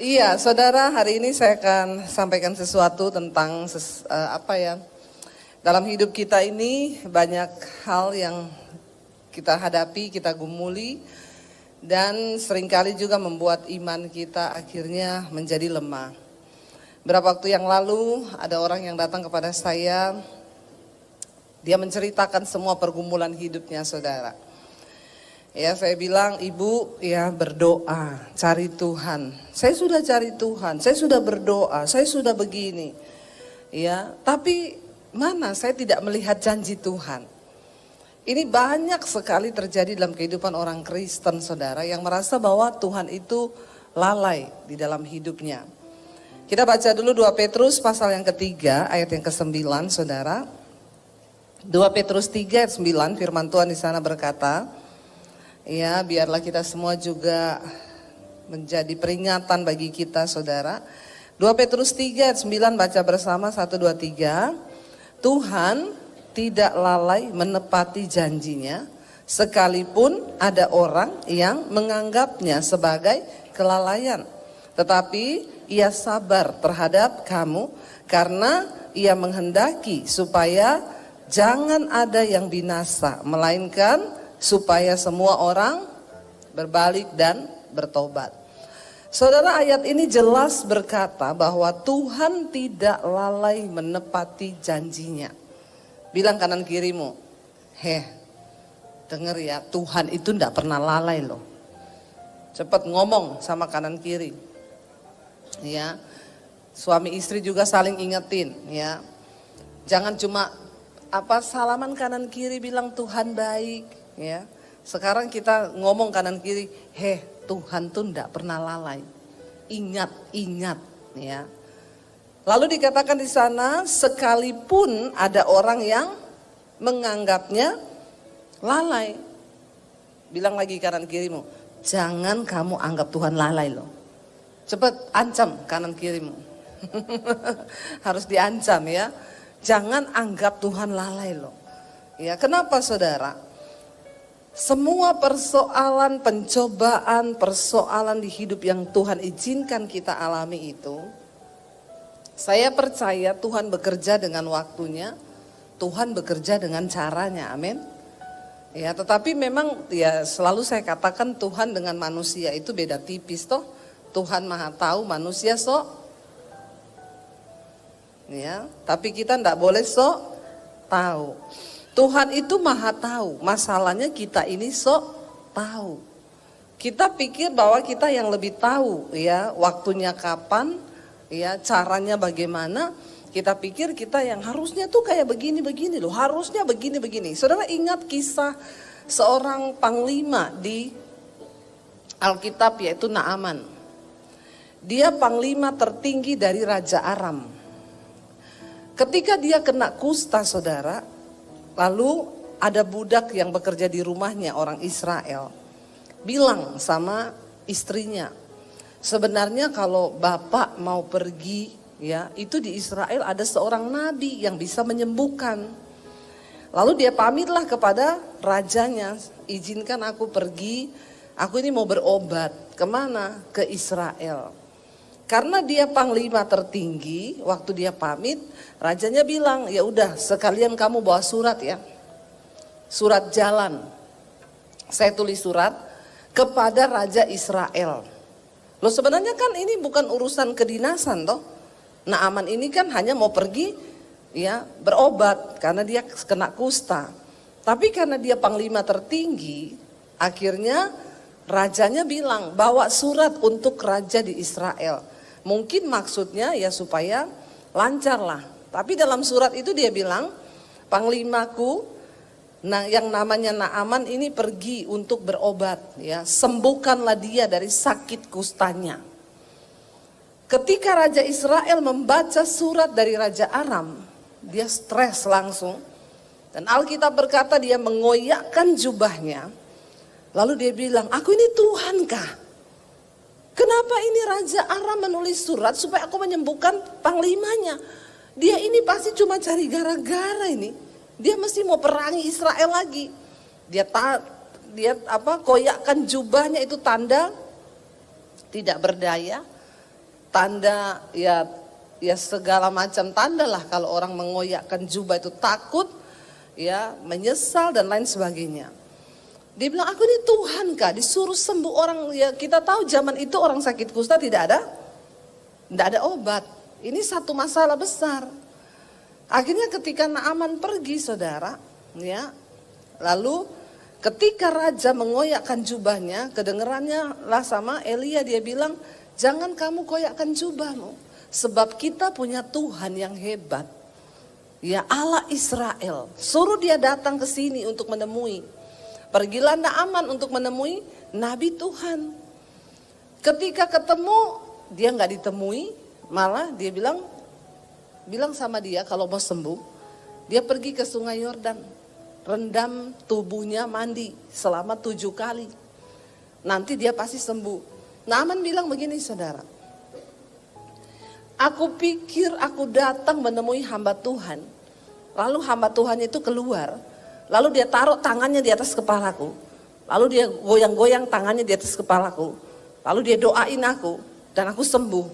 Iya, saudara, hari ini saya akan sampaikan sesuatu tentang dalam hidup kita ini banyak hal yang kita hadapi, kita gumuli, dan seringkali juga membuat iman kita akhirnya menjadi lemah. Beberapa waktu yang lalu ada orang yang datang kepada saya, dia menceritakan semua pergumulan hidupnya, saudara. Ya, saya bilang, ibu ya berdoa, cari Tuhan. Saya sudah cari Tuhan, saya sudah berdoa, saya sudah begini. Ya, tapi mana saya tidak melihat janji Tuhan. Ini banyak sekali terjadi dalam kehidupan orang Kristen, saudara, yang merasa bahwa Tuhan itu lalai di dalam hidupnya. Kita baca dulu 2 Petrus pasal yang ketiga, ayat yang ke-9, saudara. 2 Petrus 3 ayat 9, firman Tuhan di sana berkata, ya, biarlah kita semua juga menjadi peringatan bagi kita, saudara. 2 Petrus 3 ayat 9, baca bersama, 1, 2, 3. Tuhan tidak lalai menepati janjinya, sekalipun ada orang yang menganggapnya sebagai kelalaian. Tetapi ia sabar terhadap kamu, karena ia menghendaki supaya jangan ada yang binasa, melainkan supaya semua orang berbalik dan bertobat. Saudara, ayat ini jelas berkata bahwa Tuhan tidak lalai menepati janjinya. Bilang kanan kirimu, denger ya, Tuhan itu tidak pernah lalai loh. Cepat ngomong sama kanan kiri. Ya, suami istri juga saling ingetin, ya. Jangan cuma salaman kanan kiri bilang Tuhan baik. Ya, sekarang kita ngomong kanan kiri, Tuhan tuh enggak pernah lalai. Ingat, ya. Lalu dikatakan di sana, sekalipun ada orang yang menganggapnya lalai. Bilang lagi kanan kirimu, jangan kamu anggap Tuhan lalai loh. Cepat ancam kanan kirimu. Harus diancam ya. Jangan anggap Tuhan lalai loh. Ya, kenapa saudara? Semua persoalan, pencobaan, persoalan di hidup yang Tuhan izinkan kita alami itu, saya percaya Tuhan bekerja dengan waktunya, Tuhan bekerja dengan caranya, amin. Ya, tetapi memang ya selalu saya katakan Tuhan dengan manusia itu beda tipis toh. Tuhan maha tahu, manusia sok. Ya, tapi kita enggak boleh sok tahu. Tuhan itu maha tahu, masalahnya kita ini sok tahu. Kita pikir bahwa kita yang lebih tahu ya, waktunya kapan, ya caranya bagaimana. Kita pikir kita yang harusnya tuh kayak begini-begini loh, harusnya begini-begini. Saudara ingat kisah seorang panglima di Alkitab yaitu Naaman. Dia panglima tertinggi dari Raja Aram. Ketika dia kena kusta, saudara, lalu ada budak yang bekerja di rumahnya, orang Israel, bilang sama istrinya, sebenarnya kalau bapak mau pergi, ya itu di Israel ada seorang nabi yang bisa menyembuhkan. Lalu dia pamitlah kepada rajanya, izinkan aku pergi, aku ini mau berobat. Kemana? Ke Israel. Karena dia panglima tertinggi, waktu dia pamit, rajanya bilang, ya udah sekalian kamu bawa surat ya. Surat jalan. Saya tulis surat kepada Raja Israel. Loh sebenarnya kan ini bukan urusan kedinasan toh. Naaman ini kan hanya mau pergi ya berobat karena dia kena kusta. Tapi karena dia panglima tertinggi, akhirnya rajanya bilang bawa surat untuk raja di Israel. Mungkin maksudnya ya supaya lancar lah. Tapi dalam surat itu dia bilang, panglimaku yang namanya Naaman ini pergi untuk berobat ya, sembuhkanlah dia dari sakit kustanya. Ketika Raja Israel membaca surat dari Raja Aram, dia stres langsung. Dan Alkitab berkata dia mengoyakkan jubahnya. Lalu dia bilang, aku ini Tuhan kah? Kenapa ini Raja Aram menulis surat supaya aku menyembuhkan panglimanya? Dia ini pasti cuma cari gara-gara ini. Dia mesti mau perangi Israel lagi. Dia koyakkan jubahnya, itu tanda tidak berdaya. tanda ya segala macam tanda lah kalau orang mengoyakkan jubah itu takut, ya menyesal dan lain sebagainya. Dia bilang, aku ini Tuhan kah, disuruh sembuh orang. Ya kita tahu zaman itu orang sakit kusta tidak ada obat. Ini satu masalah besar. Akhirnya ketika Naaman pergi, saudara, ya, lalu ketika raja mengoyakkan jubahnya, kedengerannya lah sama Elia, dia bilang, jangan kamu koyakkan jubahmu, sebab kita punya Tuhan yang hebat. Ya Allah Israel, suruh dia datang ke sini untuk menemui. Pergilah Naaman untuk menemui Nabi Tuhan. Ketika ketemu, dia nggak ditemui, malah dia bilang sama dia kalau mau sembuh, dia pergi ke Sungai Yordan, rendam tubuhnya mandi selama 7 kali. Nanti dia pasti sembuh. Naaman bilang begini, saudara, aku pikir aku datang menemui hamba Tuhan, lalu hamba Tuhan itu keluar. Lalu dia taruh tangannya di atas kepalaku. Lalu dia goyang-goyang tangannya di atas kepalaku. Lalu dia doain aku dan aku sembuh.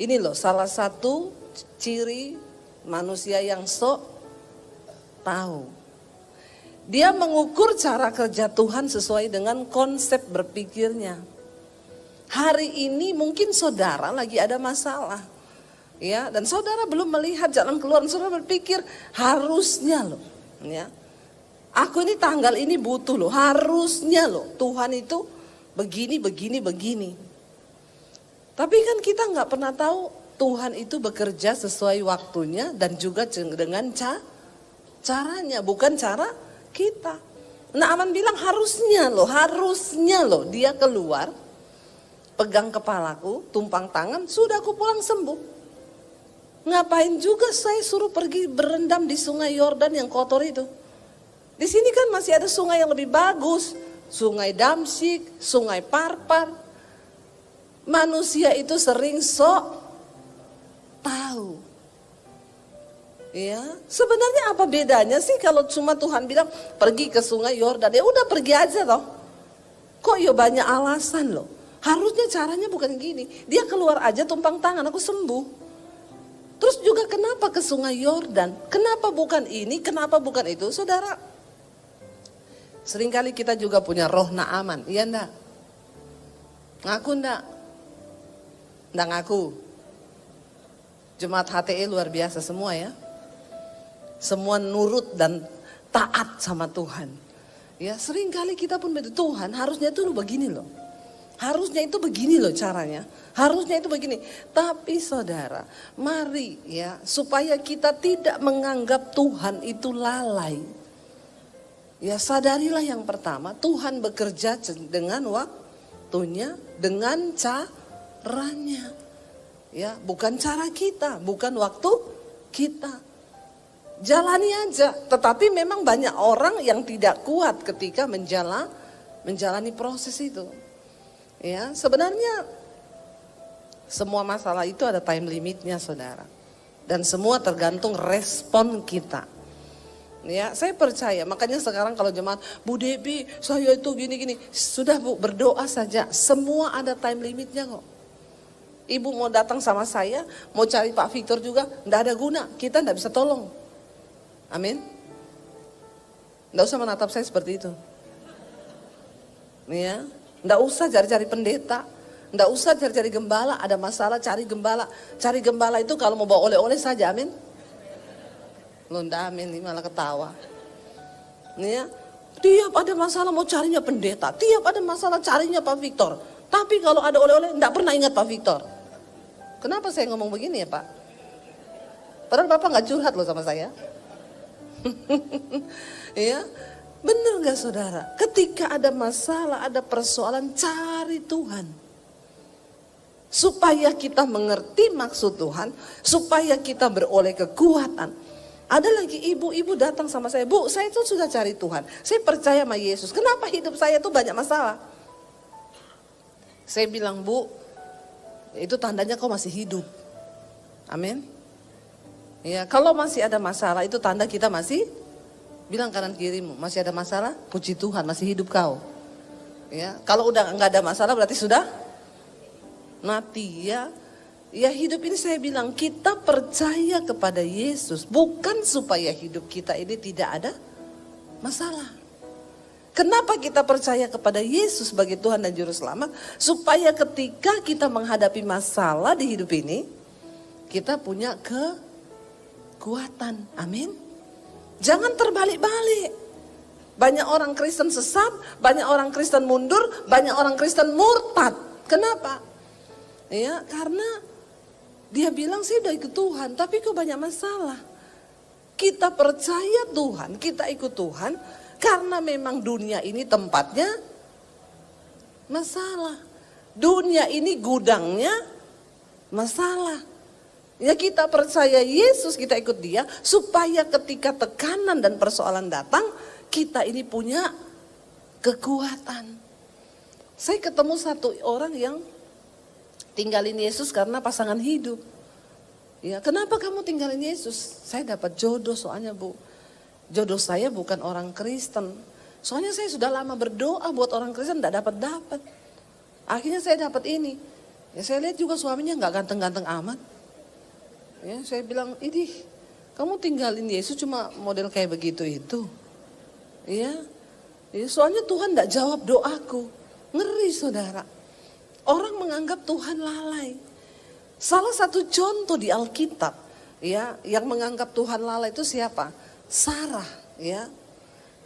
Ini loh salah satu ciri manusia yang sok tahu. Dia mengukur cara kerja Tuhan sesuai dengan konsep berpikirnya. Hari ini mungkin saudara lagi ada masalah. Ya, dan saudara belum melihat jalan keluar, saudara berpikir harusnya loh. Ya, aku ini tanggal ini butuh loh, harusnya loh Tuhan itu begini. Tapi kan kita nggak pernah tahu Tuhan itu bekerja sesuai waktunya dan juga dengan caranya, bukan cara kita. Naaman bilang harusnya loh dia keluar, pegang kepalaku, tumpang tangan, sudah aku pulang sembuh. Ngapain juga saya suruh pergi berendam di Sungai Yordan yang kotor itu? Di sini kan masih ada sungai yang lebih bagus, Sungai Damsyik, Sungai Parpar. Manusia itu sering sok tahu. Ya, sebenarnya apa bedanya sih kalau cuma Tuhan bilang pergi ke Sungai Yordan, ya udah pergi aja loh. Kok ya banyak alasan loh. Harusnya caranya bukan gini. Dia keluar aja tumpang tangan, aku sembuh. Terus juga kenapa ke Sungai Yordan? Kenapa bukan ini? Kenapa bukan itu? Saudara, seringkali kita juga punya roh Naaman, iya enggak? Ngaku enggak? Enggak ngaku. Jemaat HTE luar biasa semua ya. Semua nurut dan taat sama Tuhan. Ya, seringkali kita pun Tuhan harusnya itu begini loh. Harusnya itu begini loh caranya. Harusnya itu begini. Tapi saudara, mari ya supaya kita tidak menganggap Tuhan itu lalai. Ya sadarilah yang pertama, Tuhan bekerja dengan waktunya, dengan caranya. Ya, bukan cara kita, bukan waktu kita. Jalani aja. Tetapi memang banyak orang yang tidak kuat ketika menjalani proses itu. Ya, sebenarnya semua masalah itu ada time limitnya, saudara. Dan semua tergantung respon kita. Ya, saya percaya. Makanya sekarang kalau jemaat, Bu Debi, saya itu gini-gini. Sudah Bu, berdoa saja. Semua ada time limitnya kok. Ibu mau datang sama saya, mau cari Pak Victor juga, enggak ada guna. Kita enggak bisa tolong. Amin. Enggak usah menatap saya seperti itu. Ya. Nggak usah cari-cari pendeta, nggak usah cari-cari gembala, ada masalah cari gembala. Cari gembala itu kalau mau bawa oleh-oleh saja, amin. Lo ndak amin, ini malah ketawa. Ya, tiap ada masalah mau carinya pendeta, tiap ada masalah carinya Pak Victor. Tapi kalau ada oleh-oleh nggak pernah ingat Pak Victor. Kenapa saya ngomong begini ya Pak? Padahal Bapak nggak curhat loh sama saya. Ya. Benar gak saudara? Ketika ada masalah, ada persoalan, cari Tuhan. Supaya kita mengerti maksud Tuhan, supaya kita beroleh kekuatan. Ada lagi ibu-ibu datang sama saya, Bu, saya itu sudah cari Tuhan. Saya percaya sama Yesus. Kenapa hidup saya itu banyak masalah? Saya bilang, Bu, itu tandanya kau masih hidup. Amin. Ya, kalau masih ada masalah, itu tanda kita masih. Bilang kanan kirimu, masih ada masalah? Puji Tuhan, masih hidup kau. Ya, kalau udah nggak ada masalah berarti sudah mati ya. Ya hidup ini saya bilang kita percaya kepada Yesus bukan supaya hidup kita ini tidak ada masalah. Kenapa kita percaya kepada Yesus sebagai Tuhan dan Juru Selamat? Supaya ketika kita menghadapi masalah di hidup ini, kita punya kekuatan. Amin. Jangan terbalik-balik. Banyak orang Kristen sesat, banyak orang Kristen mundur, banyak orang Kristen murtad. Kenapa? Ya, karena dia bilang sih udah ikut Tuhan, tapi kok banyak masalah. Kita percaya Tuhan, kita ikut Tuhan, karena memang dunia ini tempatnya masalah. Dunia ini gudangnya masalah. Ya kita percaya Yesus, kita ikut dia, supaya ketika tekanan dan persoalan datang, kita ini punya kekuatan. Saya ketemu satu orang yang tinggalin Yesus karena pasangan hidup. Ya, kenapa kamu tinggalin Yesus? Saya dapat jodoh soalnya Bu. Jodoh saya bukan orang Kristen. Soalnya saya sudah lama berdoa buat orang Kristen, tidak dapat. Akhirnya saya dapat ini. Ya, saya lihat juga suaminya nggak ganteng-ganteng amat. Ya, saya bilang, ini kamu tinggalin Yesus cuma model kayak begitu itu. Ya, soalnya Tuhan tidak jawab doaku. Ngeri saudara. Orang menganggap Tuhan lalai. Salah satu contoh di Alkitab, ya, yang menganggap Tuhan lalai itu siapa? Sarah, ya.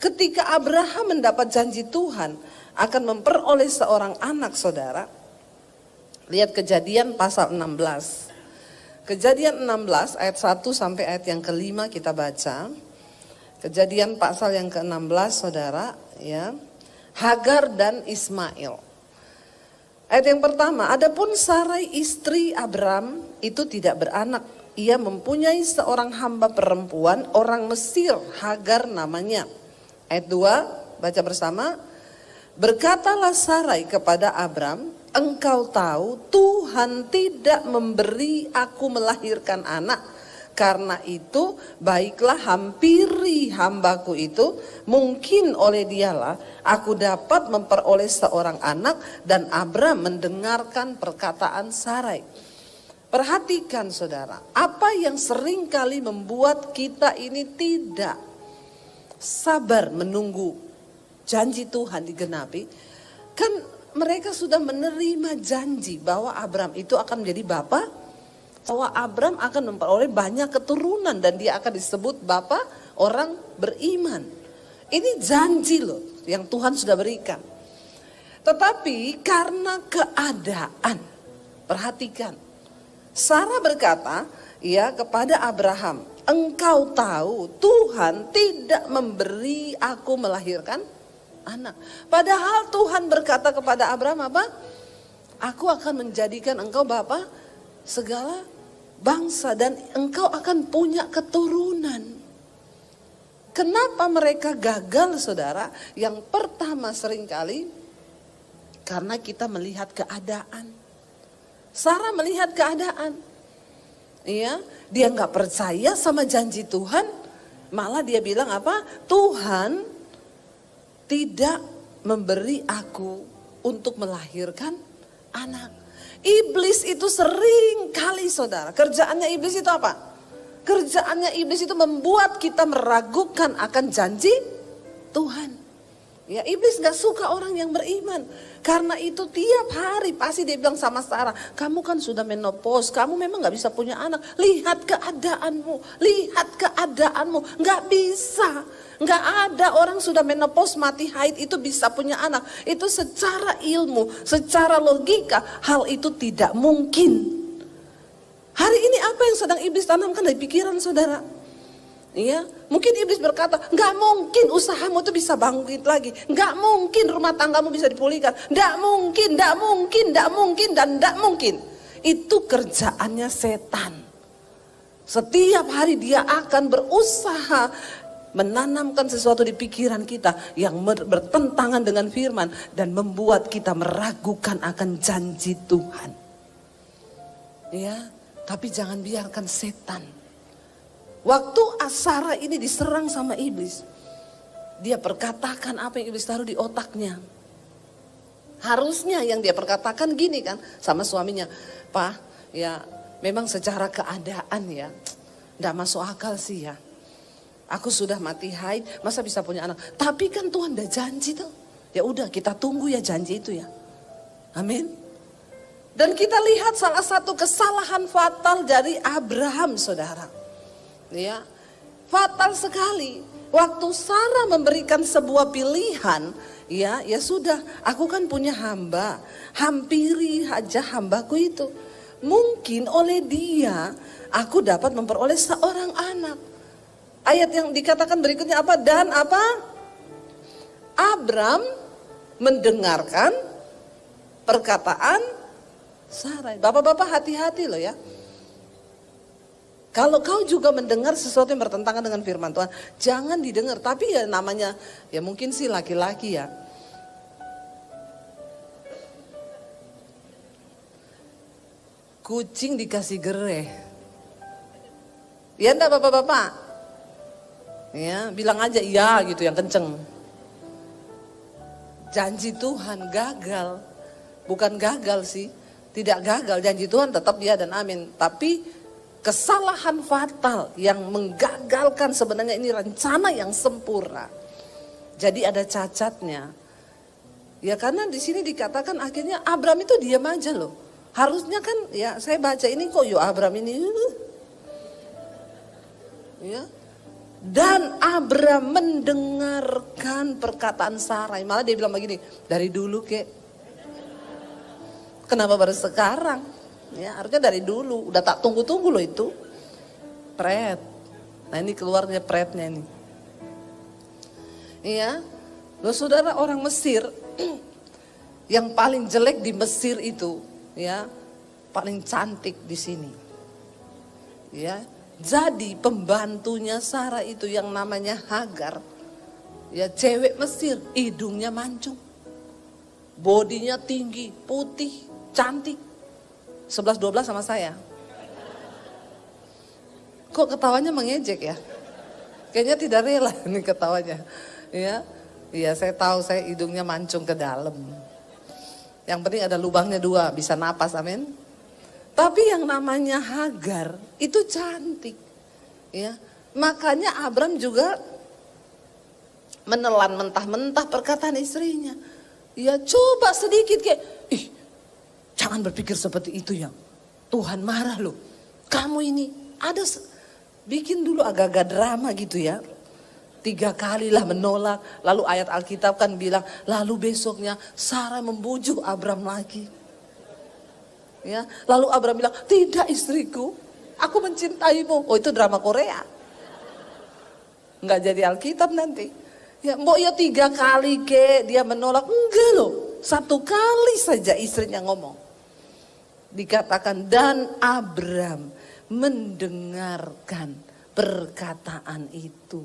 Ketika Abraham mendapat janji Tuhan akan memperoleh seorang anak, saudara. Lihat Kejadian pasal 16. Kejadian 16 ayat 1 sampai ayat yang kelima kita baca. Kejadian pasal yang ke-16 saudara, ya. Hagar dan Ismail. Ayat yang pertama, adapun Sarai istri Abram itu tidak beranak. Ia mempunyai seorang hamba perempuan orang Mesir, Hagar namanya. Ayat 2, baca bersama. Berkatalah Sarai kepada Abram, engkau tahu Tuhan tidak memberi aku melahirkan anak. Karena itu baiklah hampiri hambaku itu, mungkin oleh dialah aku dapat memperoleh seorang anak. Dan Abram mendengarkan perkataan Sarai. Perhatikan saudara, apa yang seringkali membuat kita ini tidak sabar menunggu janji Tuhan digenapi. Kan mereka sudah menerima janji bahwa Abram itu akan menjadi bapa, bahwa Abram akan memperoleh banyak keturunan dan dia akan disebut bapa orang beriman. Ini janji loh yang Tuhan sudah berikan. Tetapi karena keadaan, perhatikan, Sarah berkata ya kepada Abraham, engkau tahu Tuhan tidak memberi aku melahirkan anak. Padahal Tuhan berkata kepada Abraham apa? Aku akan menjadikan engkau bapa segala bangsa dan engkau akan punya keturunan. Kenapa mereka gagal saudara? Yang pertama seringkali karena kita melihat keadaan. Sarah melihat keadaan. Iya, dia nggak percaya sama janji Tuhan, malah dia bilang apa? Tuhan tidak memberi aku untuk melahirkan anak. Iblis itu sering kali saudara, kerjaannya iblis itu apa? Kerjaannya iblis itu membuat kita meragukan akan janji Tuhan. Ya, iblis gak suka orang yang beriman. Karena itu tiap hari pasti dia bilang sama Sarah, kamu kan sudah menopause, kamu memang gak bisa punya anak. Lihat keadaanmu, gak bisa. Gak ada orang sudah menopause mati haid itu bisa punya anak. Itu secara ilmu, secara logika, hal itu tidak mungkin. Hari ini apa yang sedang iblis tanamkan dari pikiran saudara? Iya, mungkin iblis berkata, nggak mungkin usahamu itu bisa bangkit lagi, nggak mungkin rumah tanggamu bisa dipulihkan, nggak mungkin, dan nggak mungkin. Itu kerjaannya setan. Setiap hari dia akan berusaha menanamkan sesuatu di pikiran kita yang bertentangan dengan firman dan membuat kita meragukan akan janji Tuhan. Ya, tapi jangan biarkan setan. Waktu Sarah ini diserang sama iblis, dia perkatakan apa yang iblis taruh di otaknya. Harusnya yang dia perkatakan gini kan sama suaminya, Pak, ya memang secara keadaan ya, enggak masuk akal sih ya. Aku sudah mati haid, masa bisa punya anak? Tapi kan Tuhan udah janji tuh. Ya udah kita tunggu ya janji itu ya. Amin. Dan kita lihat salah satu kesalahan fatal dari Abraham, saudara. Ya, fatal sekali. Waktu Sarah memberikan sebuah pilihan, ya sudah, aku kan punya hamba, hampiri aja hambaku itu. Mungkin oleh dia, aku dapat memperoleh seorang anak. Ayat yang dikatakan berikutnya apa? Dan apa? Abram mendengarkan perkataan Sarai. Bapak-bapak hati-hati loh ya. Kalau kau juga mendengar sesuatu yang bertentangan dengan firman Tuhan, jangan didengar. Tapi ya namanya, ya mungkin sih laki-laki ya. Kucing dikasih gereh. Ya enggak bapak-bapak? Ya, bilang aja iya gitu yang kenceng. Janji Tuhan gagal. Bukan gagal sih, tidak gagal. Janji Tuhan tetap ya dan amin. Tapi kesalahan fatal yang menggagalkan sebenarnya ini rencana yang sempurna. Jadi ada cacatnya. Ya karena di sini dikatakan akhirnya Abram itu diam aja loh. Harusnya kan ya saya baca ini kok Abram ini. Ya. Dan Abram mendengarkan perkataan Sarai. Malah dia bilang begini, dari dulu kek. Kenapa baru sekarang? Ya, harusnya dari dulu, udah tak tunggu-tunggu loh itu. Pret. Nah ini keluarnya pretnya ini. Iya. Loh saudara, orang Mesir yang paling jelek di Mesir itu, ya, paling cantik di sini. Ya. Jadi pembantunya Sarah itu yang namanya Hagar. Ya, cewek Mesir, hidungnya mancung. Bodinya tinggi, putih, cantik. 11-12 sama saya. Kok ketawanya mengejek ya? Kayaknya tidak rela ini ketawanya. Ya, iya saya tahu saya hidungnya mancung ke dalam. Yang penting ada lubangnya 2, bisa napas, amin. Tapi yang namanya Hagar itu cantik. Ya, makanya Abram juga menelan mentah-mentah perkataan istrinya. Ya coba sedikit kayak, jangan berpikir seperti itu ya. Tuhan marah loh. Kamu ini ada bikin dulu agak-agak drama gitu ya. 3 kali lah menolak. Lalu ayat Alkitab kan bilang, lalu besoknya Sarah membujuk Abram lagi. Ya, lalu Abram bilang, tidak istriku, aku mencintaimu. Oh itu drama Korea. Nggak jadi Alkitab nanti. Ya, mbok ya 3 kali ke dia menolak. Enggak loh, 1 kali saja istrinya ngomong. Dikatakan dan Abram mendengarkan perkataan itu.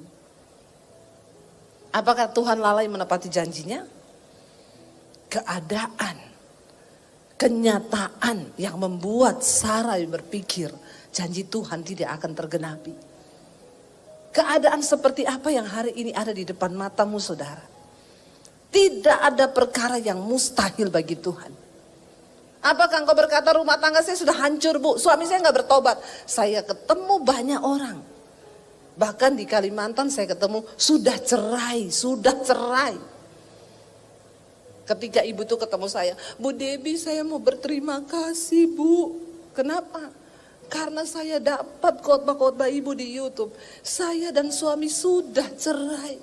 Apakah Tuhan lalai menepati janjinya? Keadaan, kenyataan yang membuat Sarai berpikir janji Tuhan tidak akan tergenapi. Keadaan seperti apa yang hari ini ada di depan matamu saudara? Tidak ada perkara yang mustahil bagi Tuhan. Apakah engkau berkata rumah tangga saya sudah hancur bu, suami saya nggak bertobat? Saya ketemu banyak orang. Bahkan di Kalimantan saya ketemu sudah cerai. Ketika ibu tuh ketemu saya, Bu Debbie saya mau berterima kasih bu. Kenapa? Karena saya dapat khotbah-khotbah ibu di YouTube. Saya dan suami sudah cerai.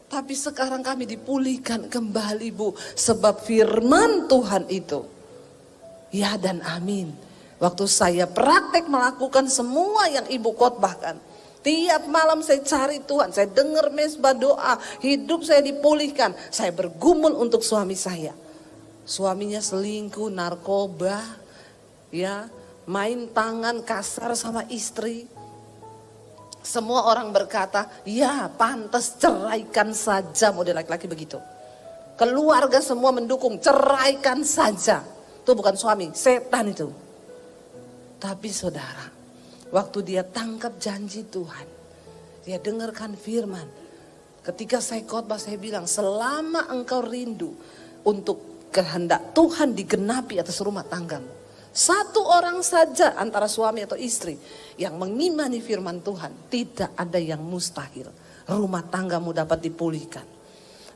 Tapi sekarang kami dipulihkan kembali bu. Sebab firman Tuhan itu. Ya dan amin. Waktu saya praktek melakukan semua yang ibu khotbahkan. Tiap malam saya cari Tuhan, saya dengar mesbah doa, hidup saya dipulihkan. Saya bergumul untuk suami saya. Suaminya selingkuh, narkoba, ya, main tangan kasar sama istri. Semua orang berkata, ya pantas ceraikan saja, model laki-laki begitu. Keluarga semua mendukung, ceraikan saja. Itu bukan suami, setan itu. Tapi saudara, waktu dia tangkap janji Tuhan, dia dengarkan firman. Ketika saya khotbah saya bilang, selama engkau rindu untuk kehendak Tuhan digenapi atas rumah tanggamu. Satu orang saja antara suami atau istri yang mengimani firman Tuhan, tidak ada yang mustahil. Rumah tanggamu dapat dipulihkan.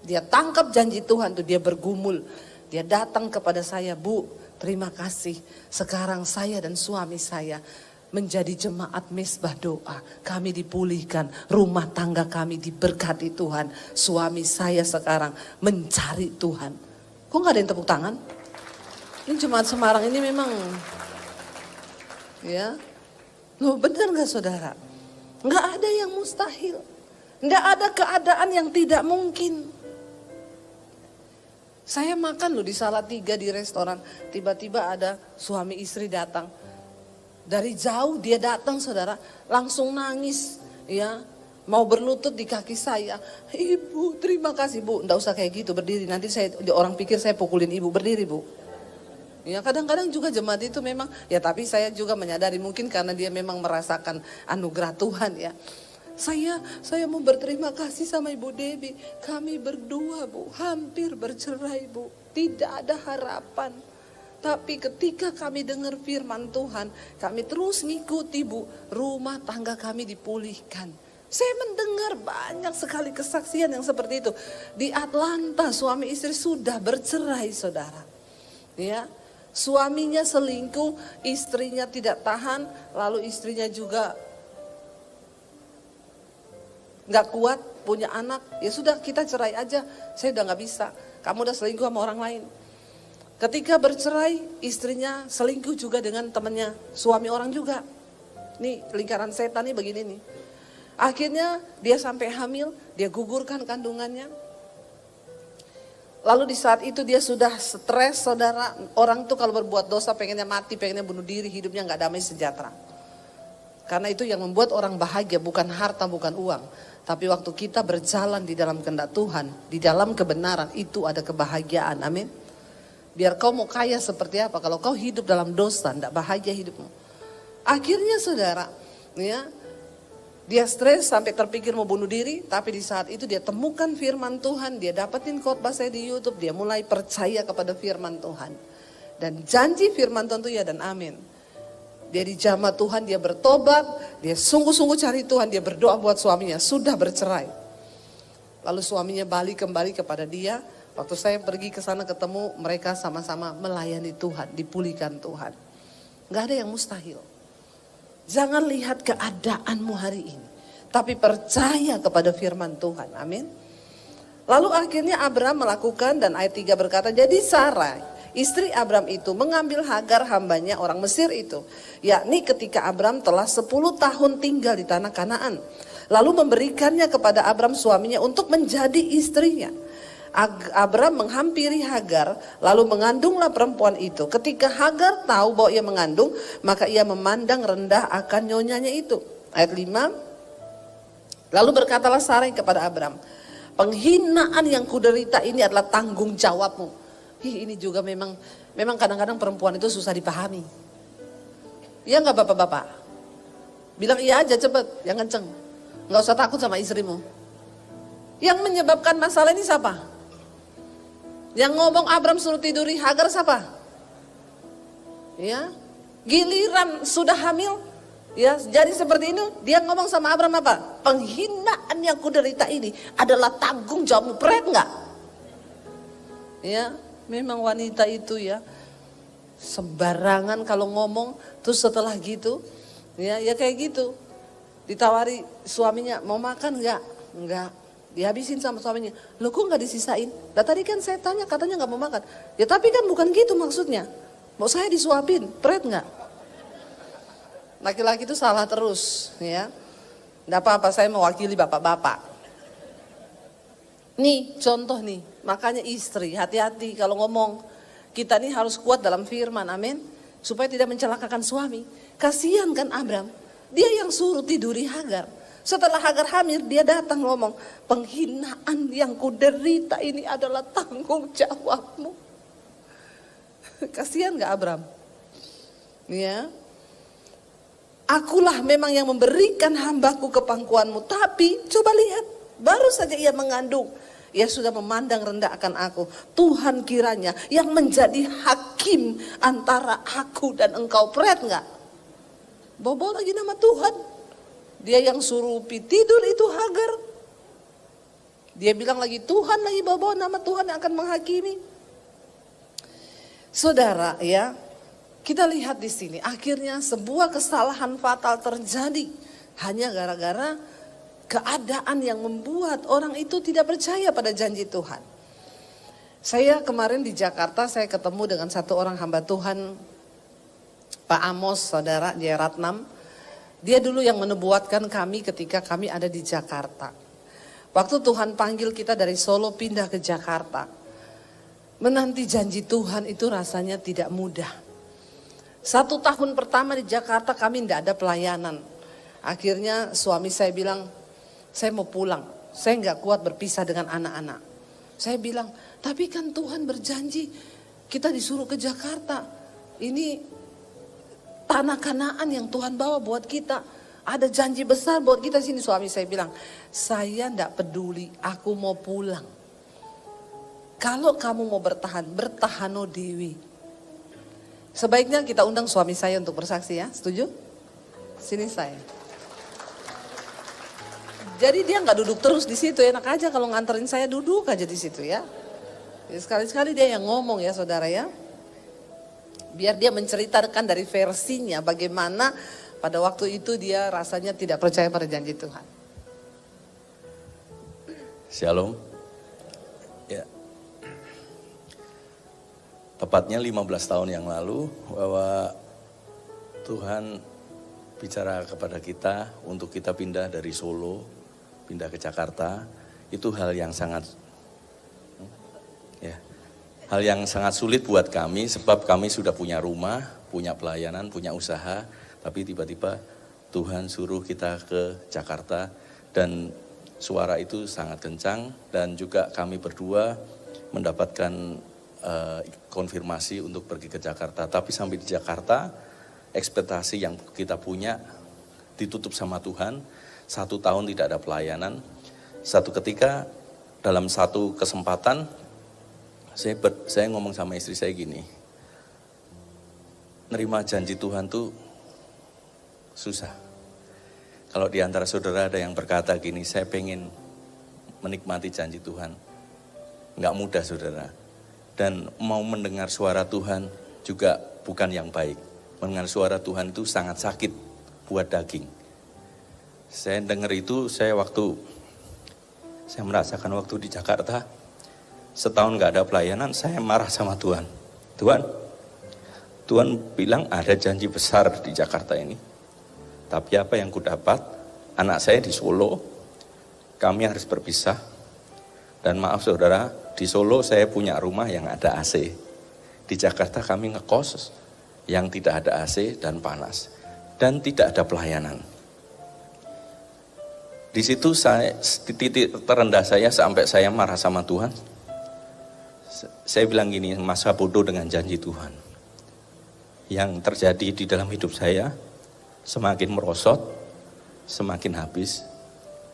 Dia tangkap janji Tuhan tuh, dia bergumul. Dia datang kepada saya, Bu, terima kasih. Sekarang saya dan suami saya menjadi jemaat Mesbah Doa. Kami dipulihkan, rumah tangga kami diberkati Tuhan. Suami saya sekarang mencari Tuhan. Kok gak ada yang tepuk tangan? Ini jemaat Semarang ini memang, ya, loh benar gak saudara? Gak ada yang mustahil. Gak ada keadaan yang tidak mungkin. Saya makan loh di Salatiga di restoran, tiba-tiba ada suami istri datang. Dari jauh dia datang saudara, langsung nangis, ya, mau berlutut di kaki saya. Ibu, terima kasih Bu, nggak usah kayak gitu, berdiri. Nanti orang pikir saya pukulin ibu, berdiri Bu. Ya kadang-kadang juga jemaat itu memang, ya tapi saya juga menyadari mungkin karena dia memang merasakan anugerah Tuhan ya. Saya mau berterima kasih sama Ibu Debbie. Kami berdua Bu, hampir bercerai Bu, tidak ada harapan. Tapi ketika kami dengar firman Tuhan, kami terus ngikuti Bu, rumah tangga kami dipulihkan. Saya mendengar banyak sekali kesaksian yang seperti itu. Di Atlanta suami istri sudah bercerai saudara. Ya, suaminya selingkuh, istrinya tidak tahan, lalu istrinya juga nggak kuat, punya anak, ya sudah kita cerai aja. Saya udah nggak bisa, kamu udah selingkuh sama orang lain. Ketika bercerai, istrinya selingkuh juga dengan temannya, suami orang juga. Nih lingkaran setan nih begini nih. Akhirnya dia sampai hamil, dia gugurkan kandungannya. Lalu di saat itu dia sudah stres saudara. Orang tuh kalau berbuat dosa pengennya mati, pengennya bunuh diri, hidupnya gak damai sejahtera. Karena itu yang membuat orang bahagia bukan harta, bukan uang. Tapi waktu kita berjalan di dalam kehendak Tuhan, di dalam kebenaran, itu ada kebahagiaan, amin. Biar kau mau kaya seperti apa, kalau kau hidup dalam dosa, gak bahagia hidupmu. Akhirnya saudara, ya, dia stres sampai terpikir mau bunuh diri, tapi di saat itu dia temukan firman Tuhan, dia dapetin khotbah saya di YouTube, dia mulai percaya kepada firman Tuhan. Dan janji firman Tuhan itu ya dan amin. Dia dijamah Tuhan, dia bertobat, dia sungguh-sungguh cari Tuhan, dia berdoa buat suaminya, sudah bercerai. Lalu suaminya balik kembali kepada dia, waktu saya pergi ke sana ketemu mereka sama-sama melayani Tuhan, dipulihkan Tuhan. Gak ada yang mustahil. Jangan lihat keadaanmu hari ini, tapi percaya kepada firman Tuhan, amin. Lalu akhirnya Abraham melakukan dan ayat 3 berkata, jadi Sarai, istri Abraham itu mengambil Hagar hambanya orang Mesir itu. Yakni ketika Abraham telah 10 tahun tinggal di tanah Kanaan. Lalu memberikannya kepada Abraham suaminya untuk menjadi istrinya. Abraham menghampiri Hagar, lalu mengandunglah perempuan itu. Ketika Hagar tahu bahwa ia mengandung, maka ia memandang rendah akan nyonyanya itu. Ayat 5, lalu berkatalah Sarai kepada Abraham, penghinaan yang kuderita ini adalah tanggung jawabmu. Ini juga memang kadang-kadang perempuan itu susah dipahami. Iya gak bapak-bapak? Bilang iya aja cepet, yang kenceng. Gak usah takut sama istrimu. Yang menyebabkan masalah ini siapa? Yang ngomong Abraham suruh tiduri Hagar siapa? Ya, giliran sudah hamil, ya jadi seperti ini, dia ngomong sama Abraham apa? Penghinaan yang kuderita ini adalah tanggung jawabmu, pret nggak? Ya, memang wanita itu ya sembarangan kalau ngomong, terus setelah gitu, ya kayak gitu, ditawari suaminya mau makan nggak? Nggak. Dihabisin sama suaminya. Loh kok gak disisain? Nah tadi kan saya tanya katanya gak mau makan. Ya tapi kan bukan gitu maksudnya. Mau saya disuapin, pret gak? Laki-laki itu salah terus ya. Gak apa-apa saya mewakili bapak-bapak. Nih contoh nih. Makanya istri hati-hati kalau ngomong. Kita nih harus kuat dalam firman, amin. Supaya tidak mencelakakan suami. Kasihan kan Abraham. Dia yang suruh tiduri Hagar. Setelah Hagar hamil, dia datang ngomong, penghinaan yang kuderita ini adalah tanggung jawabmu. Kasihan gak Abraham? Ya, akulah memang yang memberikan hambaku ke pangkuanmu. Tapi coba lihat, baru saja ia mengandung. Ia sudah memandang rendah akan aku. Tuhan kiranya yang menjadi hakim antara aku dan engkau. Pret nggak? Bawa lagi nama Tuhan. Dia yang suruh tidur itu Hagar. Dia bilang lagi Tuhan lagi bawa nama Tuhan yang akan menghakimi. Saudara ya, kita lihat di sini akhirnya sebuah kesalahan fatal terjadi hanya gara-gara keadaan yang membuat orang itu tidak percaya pada janji Tuhan. Saya kemarin di Jakarta saya ketemu dengan satu orang hamba Tuhan, Pak Amos, saudara, dia Ratnam. Dia dulu yang menubuatkan kami ketika kami ada di Jakarta. Waktu Tuhan panggil kita dari Solo pindah ke Jakarta. Menanti janji Tuhan itu rasanya tidak mudah. 1 tahun pertama di Jakarta kami tidak ada pelayanan. Akhirnya suami saya bilang, saya mau pulang. Saya nggak kuat berpisah dengan anak-anak. Saya bilang, tapi kan Tuhan berjanji kita disuruh ke Jakarta. Ini tanah Kanaan yang Tuhan bawa buat kita. Ada janji besar buat kita sini. Suami saya bilang, saya nggak peduli, aku mau pulang. Kalau kamu mau bertahan, bertahano dewi. Sebaiknya kita undang suami saya untuk bersaksi ya, setuju? Sini saya. Jadi dia nggak duduk terus di situ, enak aja kalau nganterin saya duduk aja di situ ya. Jadi sekali-sekali dia yang ngomong ya saudara ya. Biar dia menceritakan dari versinya bagaimana pada waktu itu dia rasanya tidak percaya pada janji Tuhan. Shalom. Ya. Tepatnya 15 tahun yang lalu bahwa Tuhan bicara kepada kita untuk kita pindah dari Solo, pindah ke Jakarta. Itu hal yang sangat sulit buat kami sebab kami sudah punya rumah, punya pelayanan, punya usaha, tapi tiba-tiba Tuhan suruh kita ke Jakarta dan suara itu sangat kencang dan juga kami berdua mendapatkan konfirmasi untuk pergi ke Jakarta. Tapi sampai di Jakarta, ekspektasi yang kita punya ditutup sama Tuhan. 1 tahun tidak ada pelayanan. Satu ketika dalam satu kesempatan saya ngomong sama istri saya gini, nerima janji Tuhan tuh susah. Kalau di antara saudara ada yang berkata gini, saya pengen menikmati janji Tuhan, nggak mudah saudara. Dan mau mendengar suara Tuhan juga bukan yang baik. Mendengar suara Tuhan itu sangat sakit buat daging. Saya dengar itu, saya merasakan waktu di Jakarta, setahun gak ada pelayanan, saya marah sama Tuhan. Tuhan bilang ada janji besar di Jakarta ini. Tapi apa yang kudapat, anak saya di Solo, kami harus berpisah. Dan maaf saudara, di Solo saya punya rumah yang ada AC. Di Jakarta kami ngekos yang tidak ada AC dan panas. Dan tidak ada pelayanan. Di situ titik terendah saya sampai saya marah sama Tuhan. Saya bilang gini, masa bodoh dengan janji Tuhan. Yang terjadi di dalam hidup saya semakin merosot, semakin habis.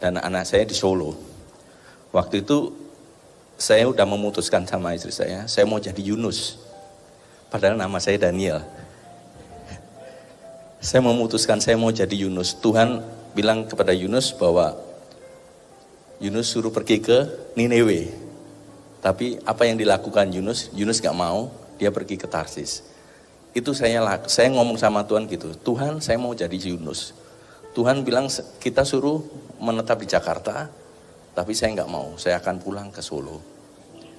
Dan anak saya di Solo. Waktu itu saya udah memutuskan sama istri saya mau jadi Yunus. Padahal nama saya Daniel. Saya memutuskan saya mau jadi Yunus. Tuhan bilang kepada Yunus bahwa Yunus suruh pergi ke Nineveh. Tapi apa yang dilakukan Yunus gak mau, dia pergi ke Tarsis. Itu saya ngomong sama Tuhan gitu, Tuhan saya mau jadi Yunus. Tuhan bilang kita suruh menetap di Jakarta, tapi saya gak mau, saya akan pulang ke Solo.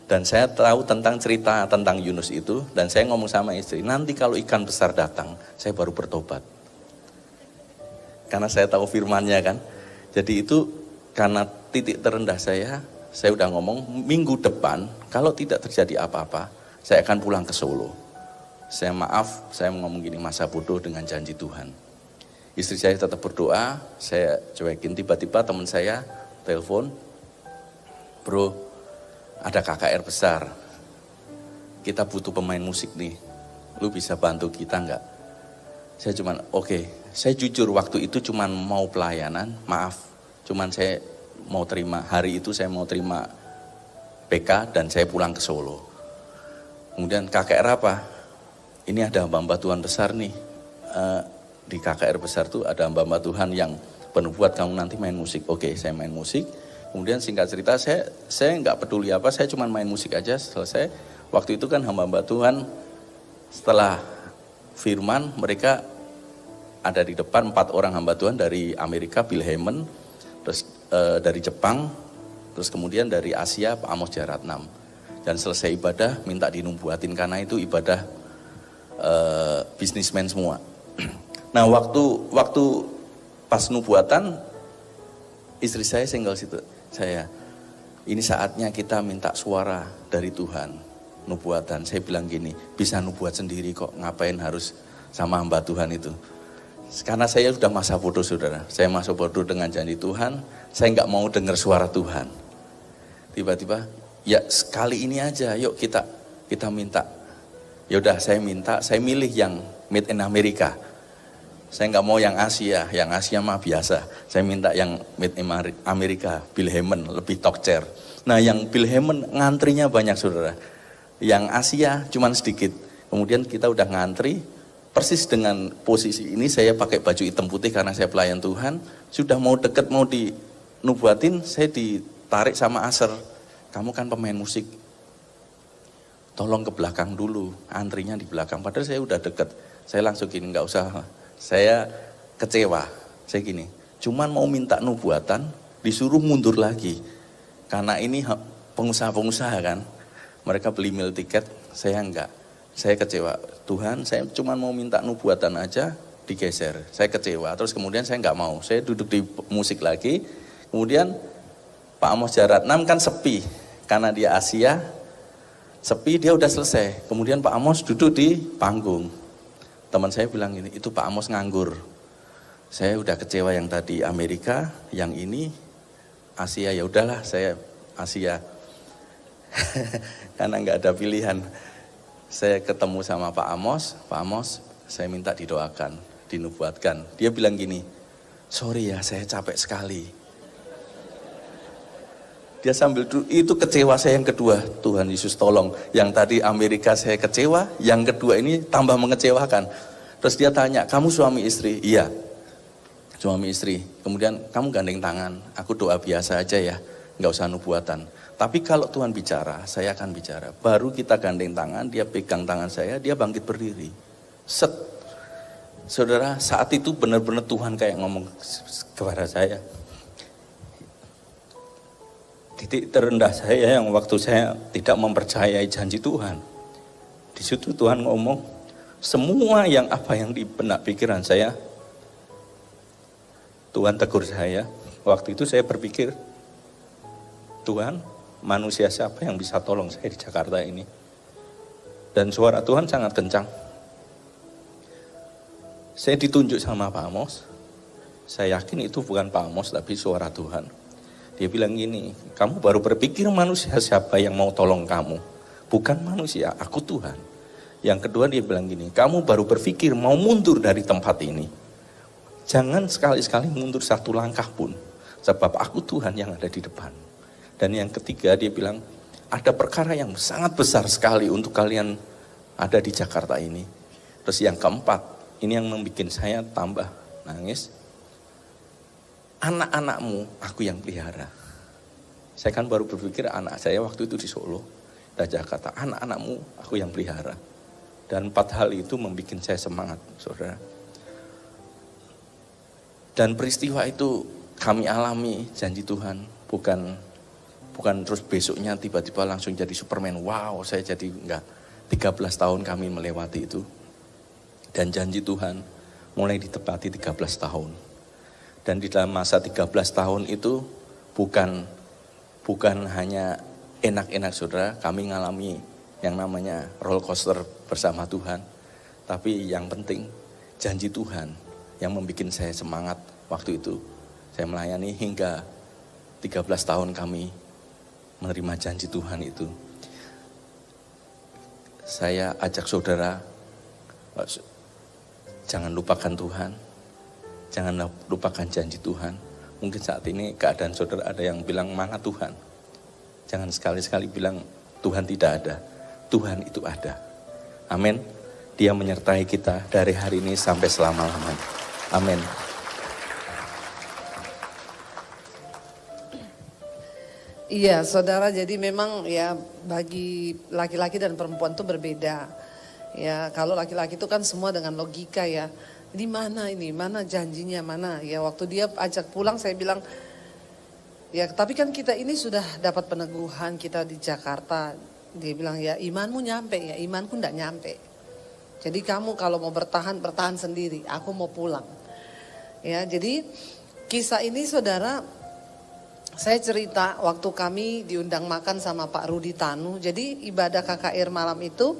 Dan saya tahu tentang cerita tentang Yunus itu, dan saya ngomong sama istri, nanti kalau ikan besar datang, saya baru bertobat. Karena saya tahu firman-Nya kan. Jadi itu karena titik terendah saya udah ngomong minggu depan kalau tidak terjadi apa-apa, saya akan pulang ke Solo. Saya ngomong gini, masa bodoh dengan janji Tuhan. Istri saya tetap berdoa, saya cuekin. Tiba-tiba teman saya telepon, bro, ada KKR besar, kita butuh pemain musik nih, lu bisa bantu kita nggak? Saya cuman oke. Saya jujur waktu itu cuman mau pelayanan, maaf, cuman saya mau terima, hari itu saya mau terima PK dan saya pulang ke Solo. Kemudian KKR apa? Ini ada hamba-hamba Tuhan besar nih. Di KKR besar tuh ada hamba-hamba Tuhan yang penubuat kamu nanti main musik. Oke, saya main musik. Kemudian singkat cerita saya nggak peduli apa, saya cuma main musik aja selesai. Waktu itu kan hamba-hamba Tuhan setelah firman mereka ada di depan 4 orang hamba Tuhan dari Amerika, Bill Heyman, terus dari Jepang, terus kemudian dari Asia Pak Amos Jaratnam. Dan selesai ibadah minta dinubuatin karena itu ibadah bisnismen semua. Nah waktu pas nubuatan istri saya single situ. Ini saatnya kita minta suara dari Tuhan, nubuatan. Saya bilang gini, bisa nubuat sendiri kok, ngapain harus sama hamba Tuhan itu. Karena saya sudah masa bodoh saudara, saya masa bodoh dengan janji Tuhan, saya nggak mau dengar suara Tuhan. Tiba-tiba, ya sekali ini aja, yuk kita minta. Yaudah saya milih yang made in Amerika. Saya nggak mau yang Asia mah biasa. Saya minta yang made in Amerika, Bill Heyman, lebih talk chair. Nah yang Bill Heyman ngantrinya banyak saudara. Yang Asia cuman sedikit. Kemudian kita udah ngantri, persis dengan posisi ini saya pakai baju hitam putih karena saya pelayan Tuhan. Sudah mau deket, mau dinubuatin, saya ditarik sama Aser. Kamu kan pemain musik, tolong ke belakang dulu, antrinya di belakang. Padahal saya udah deket, saya langsung gini, nggak usah. Saya kecewa, saya gini, cuman mau minta nubuatan, disuruh mundur lagi. Karena ini pengusaha-pengusaha kan, mereka beli meal tiket, saya enggak. Saya kecewa, Tuhan saya cuman mau minta nubuatan aja, digeser. Saya kecewa, terus kemudian saya enggak mau. Saya duduk di musik lagi, kemudian Pak Amos Jaratnam kan sepi, karena dia Asia, sepi dia udah selesai. Kemudian Pak Amos duduk di panggung. Teman saya bilang gini, itu Pak Amos nganggur. Saya udah kecewa yang tadi Amerika, yang ini Asia, ya udahlah saya Asia. Karena nggak ada pilihan. Saya ketemu sama Pak Amos, saya minta didoakan, dinubuatkan. Dia bilang gini, sorry ya saya capek sekali. Dia sambil itu kecewa saya yang kedua, Tuhan Yesus tolong. Yang tadi Amerika saya kecewa, yang kedua ini tambah mengecewakan. Terus dia tanya, kamu suami istri? Iya, suami istri. Kemudian kamu gandeng tangan, aku doa biasa aja ya, nggak usah nubuatan. Tapi kalau Tuhan bicara, saya akan bicara. Baru kita gandeng tangan, dia pegang tangan saya, dia bangkit berdiri. Set. Saudara, saat itu benar-benar Tuhan kayak ngomong kepada saya. Titik terendah saya yang waktu saya tidak mempercayai janji Tuhan. Di situ Tuhan ngomong, semua yang apa yang di benak pikiran saya, Tuhan tegur saya. Waktu itu saya berpikir, Tuhan, manusia siapa yang bisa tolong saya di Jakarta ini? Dan suara Tuhan sangat kencang. Saya ditunjuk sama Pak Amos. Saya yakin itu bukan Pak Amos, tapi suara Tuhan. Dia bilang gini, kamu baru berpikir manusia siapa yang mau tolong kamu. Bukan manusia, aku Tuhan. Yang kedua dia bilang gini, kamu baru berpikir mau mundur dari tempat ini. Jangan sekali-sekali mundur satu langkah pun. Sebab aku Tuhan yang ada di depan. Dan yang ketiga dia bilang, ada perkara yang sangat besar sekali untuk kalian ada di Jakarta ini. Terus yang keempat, ini yang membuat saya tambah nangis. Anak-anakmu aku yang pelihara. Saya kan baru berpikir anak saya waktu itu di Solo, dan Jakarta, anak-anakmu aku yang pelihara. Dan 4 hal itu membuat saya semangat, saudara. Dan peristiwa itu kami alami janji Tuhan, bukan terus besoknya tiba-tiba langsung jadi Superman. Wow, saya jadi enggak. 13 tahun kami melewati itu. Dan janji Tuhan mulai ditepati 13 tahun. Dan di dalam masa 13 tahun itu bukan hanya enak-enak saudara, kami ngalami yang namanya roller coaster bersama Tuhan. Tapi yang penting janji Tuhan yang membuat saya semangat waktu itu. Saya melayani hingga 13 tahun kami menerima janji Tuhan itu. Saya ajak saudara, jangan lupakan Tuhan. Jangan lupakan janji Tuhan. Mungkin saat ini keadaan saudara ada yang bilang, mana Tuhan? Jangan sekali-sekali bilang Tuhan tidak ada. Tuhan itu ada. Amin. Dia menyertai kita dari hari ini sampai selama-lamanya. Amin. Iya, saudara, jadi memang ya bagi laki-laki dan perempuan itu berbeda. Ya, kalau laki-laki itu kan semua dengan logika ya. Di mana ini, mana janjinya, mana. Ya, waktu dia ajak pulang saya bilang, ya tapi kan kita ini sudah dapat peneguhan kita di Jakarta. Dia bilang ya imanmu nyampe, ya imanku enggak nyampe. Jadi kamu kalau mau bertahan, bertahan sendiri, aku mau pulang. Ya, jadi kisah ini saudara, saya cerita waktu kami diundang makan sama Pak Rudi Tanu. Jadi ibadah KKR malam itu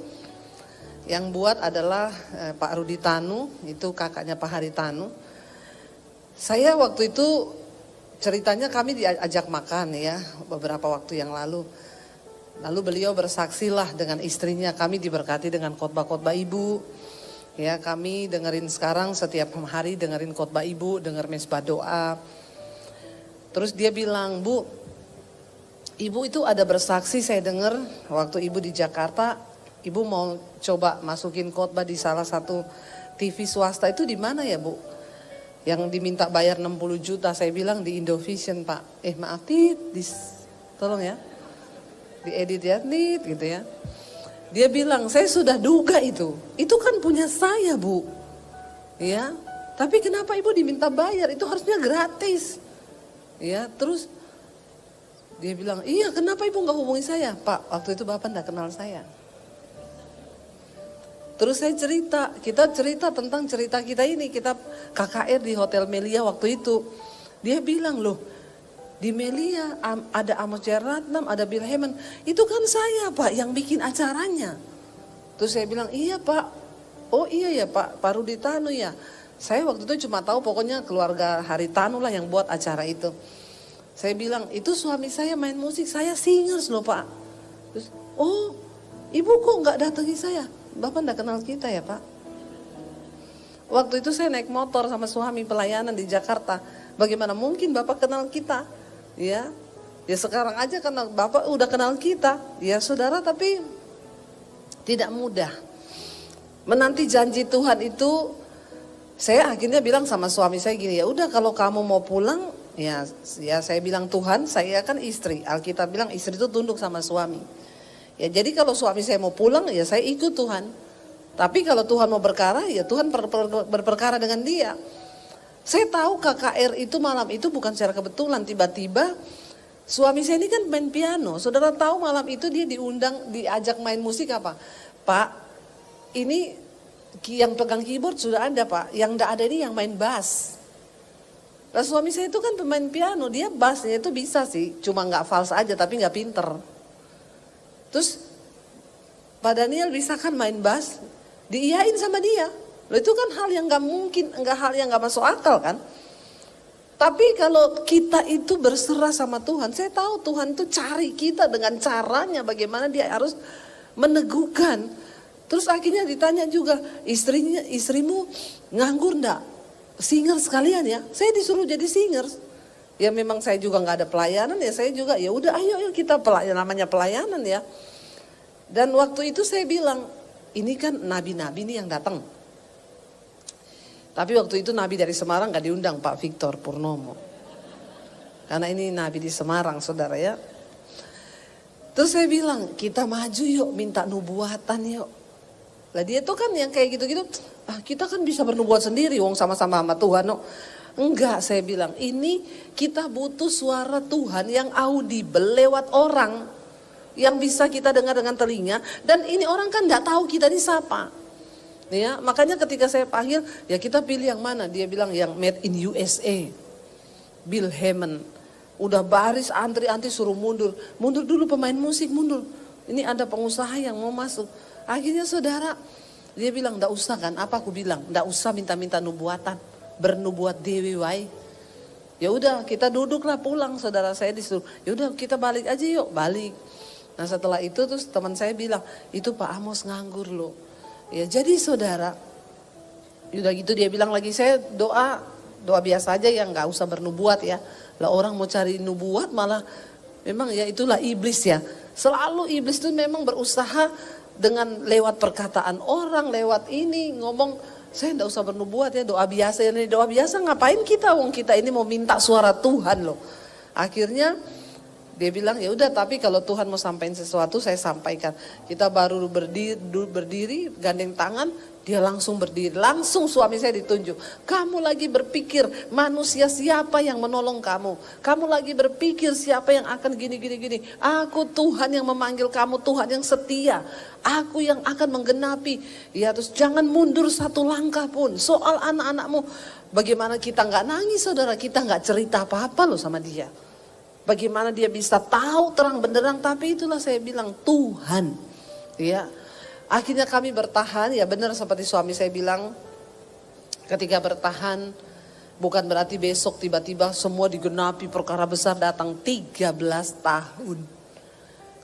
yang buat adalah Pak Rudi Tanu, itu kakaknya Pak Hari Tanu. Saya waktu itu ceritanya kami diajak makan ya beberapa waktu yang lalu. Lalu beliau bersaksilah dengan istrinya, kami diberkati dengan khotbah-khotbah ibu. Ya, kami dengerin sekarang setiap hari dengerin khotbah ibu, denger mesbah doa. Terus dia bilang, Bu, ibu itu ada bersaksi saya dengar waktu ibu di Jakarta, ibu mau coba masukin khotbah di salah satu TV swasta, itu di mana ya Bu? Yang diminta bayar 60 juta, saya bilang di Indovision Pak. Maaf tolong ya, diedit ya, gitu ya. Dia bilang, saya sudah duga itu kan punya saya Bu. Ya, tapi kenapa ibu diminta bayar, itu harusnya gratis. Ya, terus dia bilang, iya kenapa ibu gak hubungi saya? Pak, waktu itu bapak gak kenal saya. Terus saya kita cerita tentang cerita kita ini, kita KKR di Hotel Melia waktu itu. Dia bilang loh, di Melia ada Amos Jairatnam, ada Bill Hammond, itu kan saya Pak yang bikin acaranya. Terus saya bilang, iya Pak, oh iya ya Pak Rudi Tanu ya. Saya waktu itu cuma tahu pokoknya keluarga Haritanu lah yang buat acara itu. Saya bilang, itu suami saya main musik, saya singers loh Pak. Terus, oh ibu kok gak datangi saya? Bapak gak kenal kita ya Pak? Waktu itu saya naik motor sama suami pelayanan di Jakarta. Bagaimana mungkin Bapak kenal kita? Ya sekarang aja karena Bapak udah kenal kita. Ya saudara, tapi tidak mudah. Menanti janji Tuhan itu, saya akhirnya bilang sama suami saya gini, ya udah kalau kamu mau pulang, ya saya bilang Tuhan, saya kan istri. Alkitab bilang istri itu tunduk sama suami. Ya jadi kalau suami saya mau pulang, ya saya ikut Tuhan. Tapi kalau Tuhan mau berkara, ya Tuhan berperkara dengan dia. Saya tahu KKR itu malam itu bukan secara kebetulan, tiba-tiba suami saya ini kan main piano. Saudara tahu malam itu dia diajak main musik apa? Pak, ini yang pegang keyboard sudah ada Pak, yang tidak ada ini yang main bass. Nah suami saya itu kan pemain piano, dia bassnya itu bisa sih, cuma nggak fals aja tapi nggak pinter. Terus Pak Daniel bisa kan main bass, diiyain sama dia. Loh itu kan hal yang nggak mungkin, hal yang nggak masuk akal kan. Tapi kalau kita itu berserah sama Tuhan, saya tahu Tuhan itu cari kita dengan caranya bagaimana dia harus meneguhkan. Terus akhirnya ditanya juga, istrimu nganggur enggak? Singer sekalian ya. Saya disuruh jadi singer. Ya memang saya juga nggak ada pelayanan ya, saya juga ya udah ayo kita namanya pelayanan ya. Dan waktu itu saya bilang, ini kan nabi-nabi nih yang datang. Tapi waktu itu nabi dari Semarang nggak diundang Pak Victor Purnomo. Karena ini nabi di Semarang saudara ya. Terus saya bilang, kita maju yuk minta nubuatan yuk. Lah dia tuh kan yang kayak gitu-gitu, kita kan bisa bernubuat sendiri, wong sama-sama sama Tuhan. No. Enggak, saya bilang, ini kita butuh suara Tuhan yang audible lewat orang. Yang bisa kita dengar dengan telinga, dan ini orang kan enggak tahu kita ini siapa. Ya, makanya ketika saya panggil, ya kita pilih yang mana? Dia bilang yang made in USA. Bill Hammond. Udah baris antri-antri suruh mundur. Mundur dulu pemain musik, mundur. Ini ada pengusaha yang mau masuk. Akhirnya saudara, dia bilang enggak usah kan, apa aku bilang? Enggak usah minta-minta nubuatan, bernubuat dewi wai. Ya udah kita duduklah pulang, saudara saya disuruh. Ya udah kita balik aja yuk, balik. Nah setelah itu terus teman saya bilang, itu Pak Amos nganggur loh. Ya jadi saudara, udah gitu dia bilang lagi, saya doa biasa aja ya, enggak usah bernubuat ya. Lah orang mau cari nubuat malah Memang ya itulah iblis ya. Selalu iblis itu memang berusaha dengan lewat perkataan orang, lewat ini ngomong, saya enggak usah bernubuat ya, doa biasa ya. Doa biasa ngapain kita, wong kita ini mau minta suara Tuhan loh. Akhirnya dia bilang ya udah, tapi kalau Tuhan mau sampaikan sesuatu saya sampaikan. Kita baru berdiri gandeng tangan, dia langsung berdiri. Langsung suami saya ditunjuk. Kamu lagi berpikir manusia siapa yang menolong kamu? Kamu lagi berpikir siapa yang akan gini. Aku Tuhan yang memanggil kamu, Tuhan yang setia. Aku yang akan menggenapi. Ya terus jangan mundur satu langkah pun. Soal anak-anakmu, bagaimana kita nggak nangis saudara, kita nggak cerita apa-apa loh sama dia. Bagaimana dia bisa tahu terang benderang, tapi itulah saya bilang Tuhan. Ya. Akhirnya kami bertahan, ya benar seperti suami saya bilang, ketika bertahan bukan berarti besok tiba-tiba semua digenapi, perkara besar datang 13 tahun.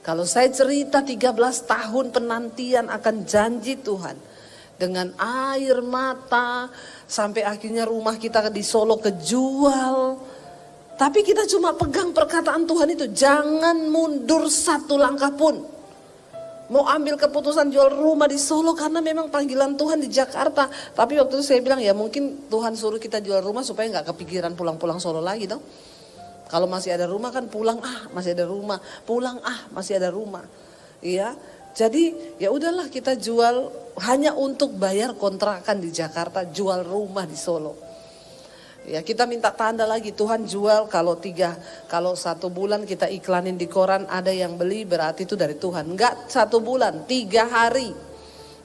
Kalau saya cerita 13 tahun penantian akan janji Tuhan. Dengan air mata, sampai akhirnya rumah kita di Solo kejual. Tapi kita cuma pegang perkataan Tuhan itu, jangan mundur satu langkah pun. Mau ambil keputusan jual rumah di Solo karena memang panggilan Tuhan di Jakarta. Tapi waktu itu saya bilang ya mungkin Tuhan suruh kita jual rumah supaya nggak kepikiran pulang-pulang Solo lagi dong. Kalau masih ada rumah kan pulang, masih ada rumah, pulang, masih ada rumah. Iya. Jadi ya udahlah kita jual hanya untuk bayar kontrakan di Jakarta, jual rumah di Solo. Ya kita minta tanda lagi, Tuhan jual kalau 1 bulan kita iklanin di koran ada yang beli berarti itu dari Tuhan. Enggak 1 bulan, 3 hari.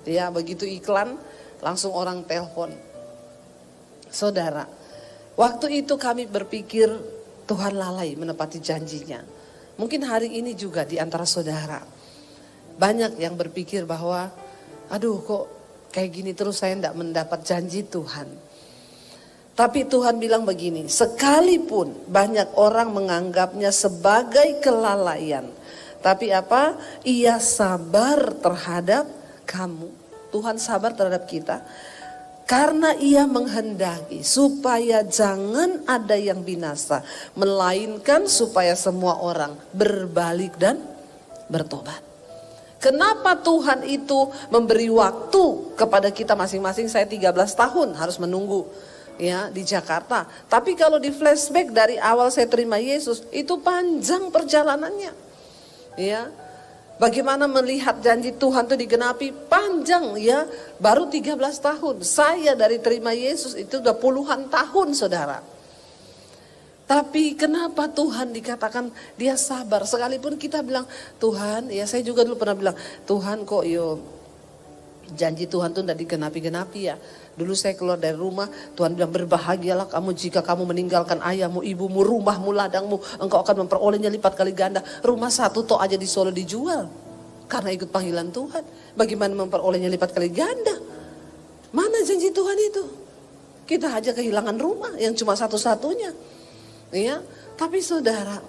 Ya begitu iklan langsung orang telepon. Saudara, waktu itu kami berpikir Tuhan lalai menepati janjinya. Mungkin hari ini juga di antara saudara banyak yang berpikir bahwa aduh kok kayak gini terus saya enggak mendapat janji Tuhan. Tapi Tuhan bilang begini, sekalipun banyak orang menganggapnya sebagai kelalaian. Tapi apa? Ia sabar terhadap kamu. Tuhan sabar terhadap kita. Karena ia menghendaki supaya jangan ada yang binasa. Melainkan supaya semua orang berbalik dan bertobat. Kenapa Tuhan itu memberi waktu kepada kita masing-masing? Saya 13 tahun harus menunggu. Ya di Jakarta. Tapi kalau di flashback dari awal saya terima Yesus itu panjang perjalanannya. Ya. Bagaimana melihat janji Tuhan itu digenapi panjang ya. Baru 13 tahun. Saya dari terima Yesus itu udah puluhan tahun saudara. Tapi kenapa Tuhan dikatakan dia sabar? Sekalipun kita bilang Tuhan, ya saya juga dulu pernah bilang Tuhan kok janji Tuhan itu tidak digenapi-genapi ya. Dulu saya keluar dari rumah, Tuhan bilang berbahagialah kamu jika kamu meninggalkan ayahmu, ibumu, rumahmu, ladangmu. Engkau akan memperolehnya lipat kali ganda. Rumah 1 tok aja di Solo dijual. Karena ikut panggilan Tuhan. Bagaimana memperolehnya lipat kali ganda? Mana janji Tuhan itu? Kita aja kehilangan rumah yang cuma satu-satunya. Ya, tapi saudara,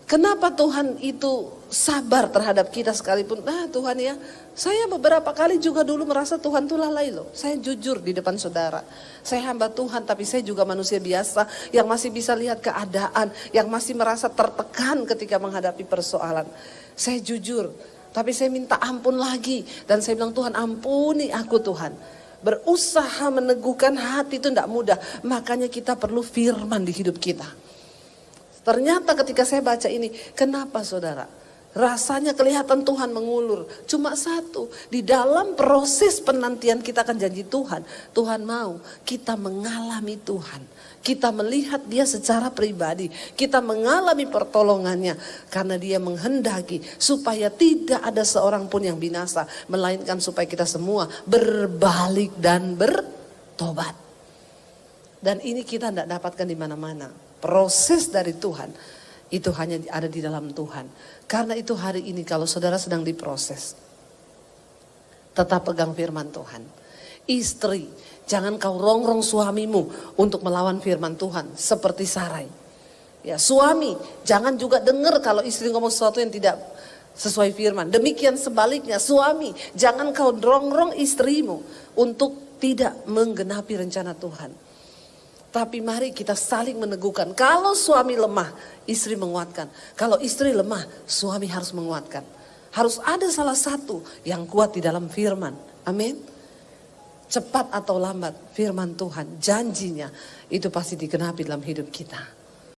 kenapa Tuhan itu sabar terhadap kita sekalipun? Tuhan ya, saya beberapa kali juga dulu merasa Tuhan tuh lalai loh. Saya jujur di depan saudara. Saya hamba Tuhan tapi saya juga manusia biasa yang masih bisa lihat keadaan. Yang masih merasa tertekan ketika menghadapi persoalan. Saya jujur, tapi saya minta ampun lagi. Dan saya bilang Tuhan ampuni aku Tuhan. Berusaha meneguhkan hati itu tidak mudah. Makanya kita perlu firman di hidup kita. Ternyata ketika saya baca ini, kenapa saudara? Rasanya kelihatan Tuhan mengulur. Cuma satu, di dalam proses penantian kita akan janji Tuhan. Tuhan mau kita mengalami Tuhan. Kita melihat dia secara pribadi. Kita mengalami pertolongannya. Karena dia menghendaki supaya tidak ada seorang pun yang binasa. Melainkan supaya kita semua berbalik dan bertobat. Dan ini kita tidak dapatkan di mana-mana. Proses dari Tuhan itu hanya ada di dalam Tuhan. Karena itu hari ini kalau saudara sedang diproses, tetap pegang firman Tuhan. Istri, jangan kau rongrong suamimu untuk melawan firman Tuhan seperti Sarai. Ya, suami, jangan juga dengar kalau istri ngomong sesuatu yang tidak sesuai firman. Demikian sebaliknya, suami, jangan kau rongrong istrimu untuk tidak menggenapi rencana Tuhan. Tapi mari kita saling meneguhkan. Kalau suami lemah, istri menguatkan. Kalau istri lemah, suami harus menguatkan. Harus ada salah satu yang kuat di dalam firman. Amin. Cepat atau lambat firman Tuhan, janjinya itu pasti digenapi dalam hidup kita.